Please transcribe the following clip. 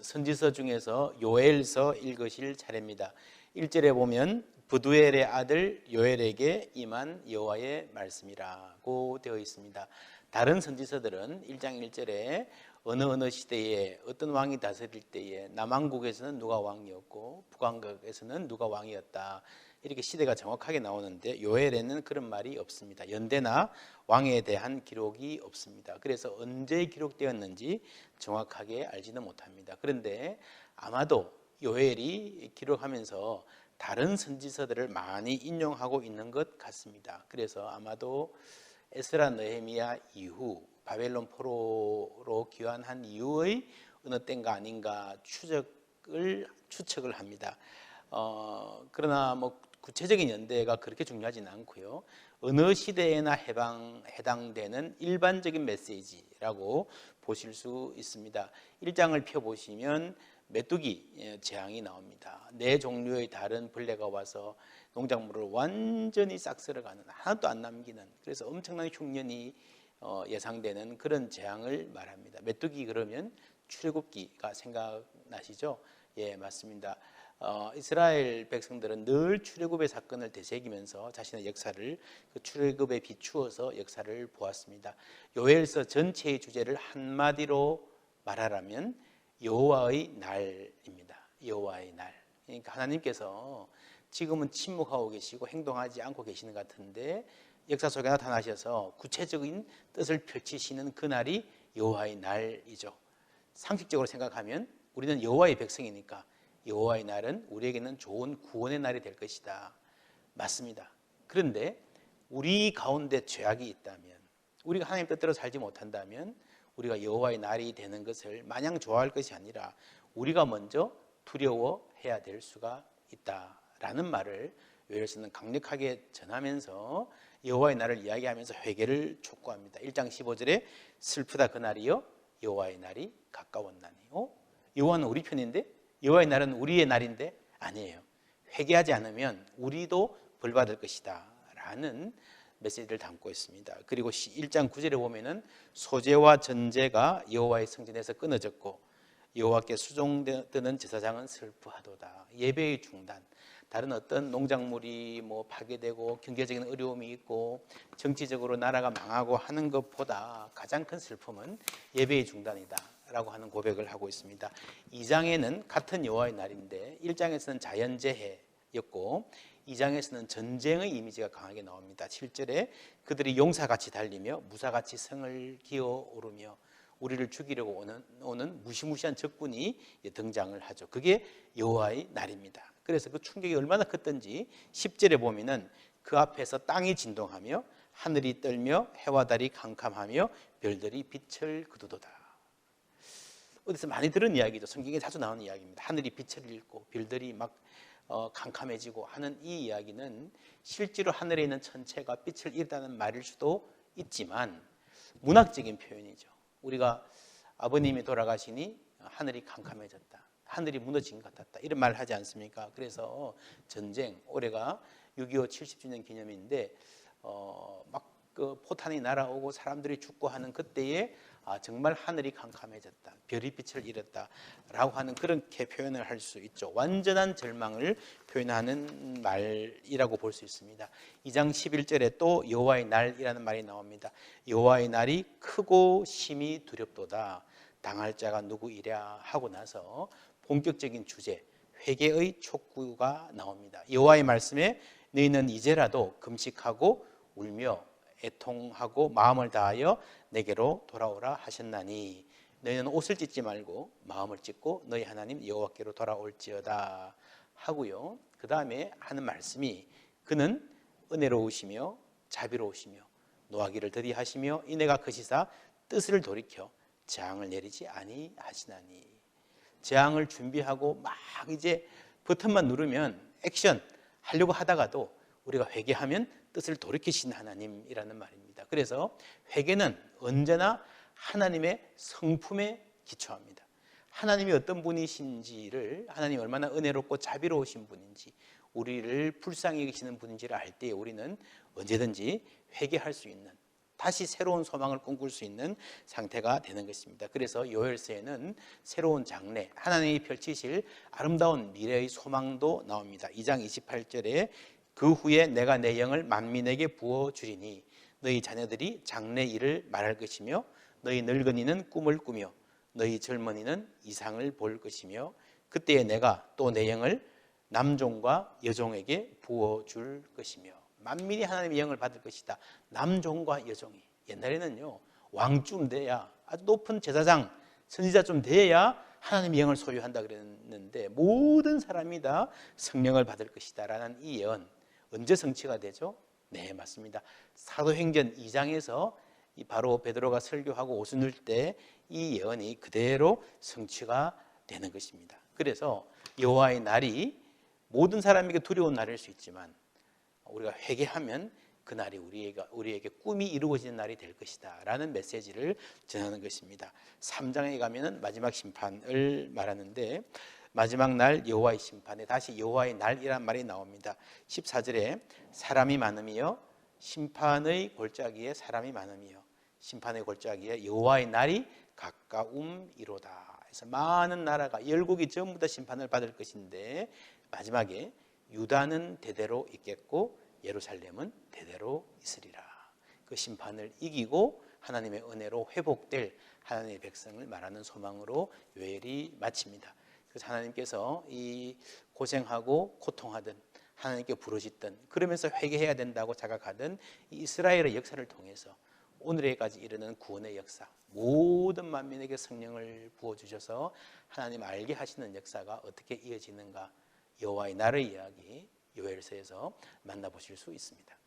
선지서 중에서 요엘서 읽으실 차례입니다. 1절에 보면 부두엘의 아들 요엘에게 임한 여호와의 말씀이라고 되어 있습니다. 다른 선지서들은 1장 1절에 어느 시대에 어떤 왕이 다스릴 때에 남왕국에서는 누가 왕이었고 북왕국에서는 누가 왕이었다, 이렇게 시대가 정확하게 나오는데 요엘에는 그런 말이 없습니다. 연대나 왕에 대한 기록이 없습니다. 그래서 언제 기록되었는지 정확하게 알지는 못합니다. 그런데 아마도 요엘이 기록하면서 다른 선지서들을 많이 인용하고 있는 것 같습니다. 그래서 아마도 에스라 느헤미야 이후 바벨론 포로로 귀환한 이후의 어느 때인가 아닌가 추측을 합니다. 그러나 뭐 구체적인 연대가 그렇게 중요하지는 않고요. 어느 시대에나 해당되는 일반적인 메시지라고 보실 수 있습니다. 1장을 펴보시면 메뚜기 재앙이 나옵니다. 4종류의 다른 벌레가 와서 농작물을 완전히 싹 쓸어가는, 하나도 안 남기는, 그래서 엄청난 흉년이 예상되는 그런 재앙을 말합니다. 메뚜기 그러면 출애굽기가 생각나시죠? 예, 맞습니다. 이스라엘 백성들은 늘 출애굽의 사건을 되새기면서 자신의 역사를 그 출애굽에 비추어서 역사를 보았습니다. 요엘서 전체의 주제를 한마디로 말하라면 여호와의 날입니다. 여호와의 날. 그러니까 하나님께서 지금은 침묵하고 계시고 행동하지 않고 계시는 것 같은데 역사 속에 나타나셔서 구체적인 뜻을 펼치시는 그날이 여호와의 날이죠. 상식적으로 생각하면 우리는 여호와의 백성이니까 여호와의 날은 우리에게는 좋은 구원의 날이 될 것이다. 맞습니다. 그런데 우리 가운데 죄악이 있다면, 우리가 하나님 뜻대로 살지 못한다면 우리가 여호와의 날이 되는 것을 마냥 좋아할 것이 아니라 우리가 먼저 두려워해야 될 수가 있다라는 말을 요엘서는 강력하게 전하면서 여호와의 날을 이야기하면서 회개를 촉구합니다. 1장 15절에 슬프다 그날이요 여호와의 날이 가까웠나니. 여호와는 우리 편인데, 여호와의 날은 우리의 날인데 아니에요. 회개하지 않으면 우리도 벌받을 것이다 라는 메시지를 담고 있습니다. 그리고 1장 9절에 보면은 소재와 전제가 여호와의 성전에서 끊어졌고 여호와께 수종드는 제사장은 슬퍼하도다. 예배의 중단, 다른 어떤 농작물이 파괴되고 경제적인 어려움이 있고 정치적으로 나라가 망하고 하는 것보다 가장 큰 슬픔은 예배의 중단이다 라고 하는 고백을 하고 있습니다. 2장에는 같은 여호와의 날인데 1장에서는 자연재해였고 2장에서는 전쟁의 이미지가 강하게 나옵니다. 7절에 그들이 용사같이 달리며 무사같이 성을 기어오르며 우리를 죽이려고 오는 무시무시한 적군이 등장을 하죠. 그게 여호와의 날입니다. 그래서 그 충격이 얼마나 컸던지 10절에 보면은 그 앞에서 땅이 진동하며 하늘이 떨며 해와 달이 캄캄하며 별들이 빛을 거두도다. 어디서 많이 들은 이야기죠. 성경에 자주 나오는 이야기입니다. 하늘이 빛을 잃고 별들이 막 캄캄해지고 하는 이 이야기는 실제로 하늘에 있는 천체가 빛을 잃다는 말일 수도 있지만 문학적인 표현이죠. 우리가 아버님이 돌아가시니 하늘이 캄캄해졌다, 하늘이 무너진 것 같았다, 이런 말 하지 않습니까? 그래서 전쟁, 올해가 6.25 70주년 기념인데 막 그 포탄이 날아오고 사람들이 죽고 하는 그때에 정말 하늘이 캄캄해졌다, 별이 빛을 잃었다라고 하는 그렇게 표현을 할 수 있죠. 완전한 절망을 표현하는 말이라고 볼 수 있습니다. 2장 11절에 또 여호와의 날이라는 말이 나옵니다. 여호와의 날이 크고 심히 두렵도다. 당할 자가 누구이랴 하고 나서 본격적인 주제, 회개의 촉구가 나옵니다. 여호와의 말씀에 너희는 이제라도 금식하고 울며 애통하고 마음을 다하여 내게로 돌아오라 하셨나니 너희는 옷을 찢지 말고 마음을 찢고 너희 하나님 여호와께로 돌아올지어다 하고요. 그 다음에 하는 말씀이 그는 은혜로우시며 자비로우시며 노하기를 더디하시며 인애가 크시사 뜻을 돌이켜 재앙을 내리지 아니하시나니. 재앙을 준비하고 막 이제 버튼만 누르면 액션 하려고 하다가도 우리가 회개하면 뜻을 돌이키신 하나님이라는 말입니다. 그래서 회개는 언제나 하나님의 성품에 기초합니다. 하나님이 어떤 분이신지를, 하나님이 얼마나 은혜롭고 자비로우신 분인지, 우리를 불쌍히 여기시는 분인지를 알 때 우리는 언제든지 회개할 수 있는 다시 새로운 소망을 꿈꿀 수 있는 상태가 되는 것입니다. 그래서 요엘서에는 새로운 장래, 하나님이 펼치실 아름다운 미래의 소망도 나옵니다. 2장 28절에 그 후에 내가 내 영을 만민에게 부어주리니 너희 자녀들이 장래 일을 말할 것이며 너희 늙은이는 꿈을 꾸며 너희 젊은이는 이상을 볼 것이며 그때에 내가 또 내 영을 남종과 여종에게 부어줄 것이며 만민이 하나님의 영을 받을 것이다. 남종과 여종이 옛날에는요 왕쯤 돼야 아주 높은 제사장 선지자 좀 돼야 하나님의 영을 소유한다 그랬는데 모든 사람이 다 성령을 받을 것이다 라는 이 예언 언제 성취가 되죠? 네 맞습니다. 사도행전 2장에서 바로 베드로가 설교하고 오순절 때 이 예언이 그대로 성취가 되는 것입니다. 그래서 여호와의 날이 모든 사람에게 두려운 날일 수 있지만 우리가 회개하면 그 날이 우리에게 꿈이 이루어지는 날이 될 것이다 라는 메시지를 전하는 것입니다. 3장에 가면은 마지막 심판을 말하는데 마지막 날 여호와의 심판에 다시 여호와의 날이란 말이 나옵니다. 14절에 사람이 많음이여 심판의 골짜기에 사람이 많음이여 심판의 골짜기에 여호와의 날이 가까움이로다. 그래서 많은 나라가 열국이 전부 다 심판을 받을 것인데 마지막에 유다는 대대로 있겠고 예루살렘은 대대로 있으리라. 그 심판을 이기고 하나님의 은혜로 회복될 하나님의 백성을 말하는 소망으로 요엘이 마칩니다. 그래서 하나님께서 이 고생하고 고통하던 하나님께 부르짖던 그러면서 회개해야 된다고 자각하던 이 이스라엘의 역사를 통해서 오늘에까지 이르는 구원의 역사 모든 만민에게 성령을 부어주셔서 하나님 알게 하시는 역사가 어떻게 이어지는가 여호와의 날의 이야기 요엘서에서 만나보실 수 있습니다.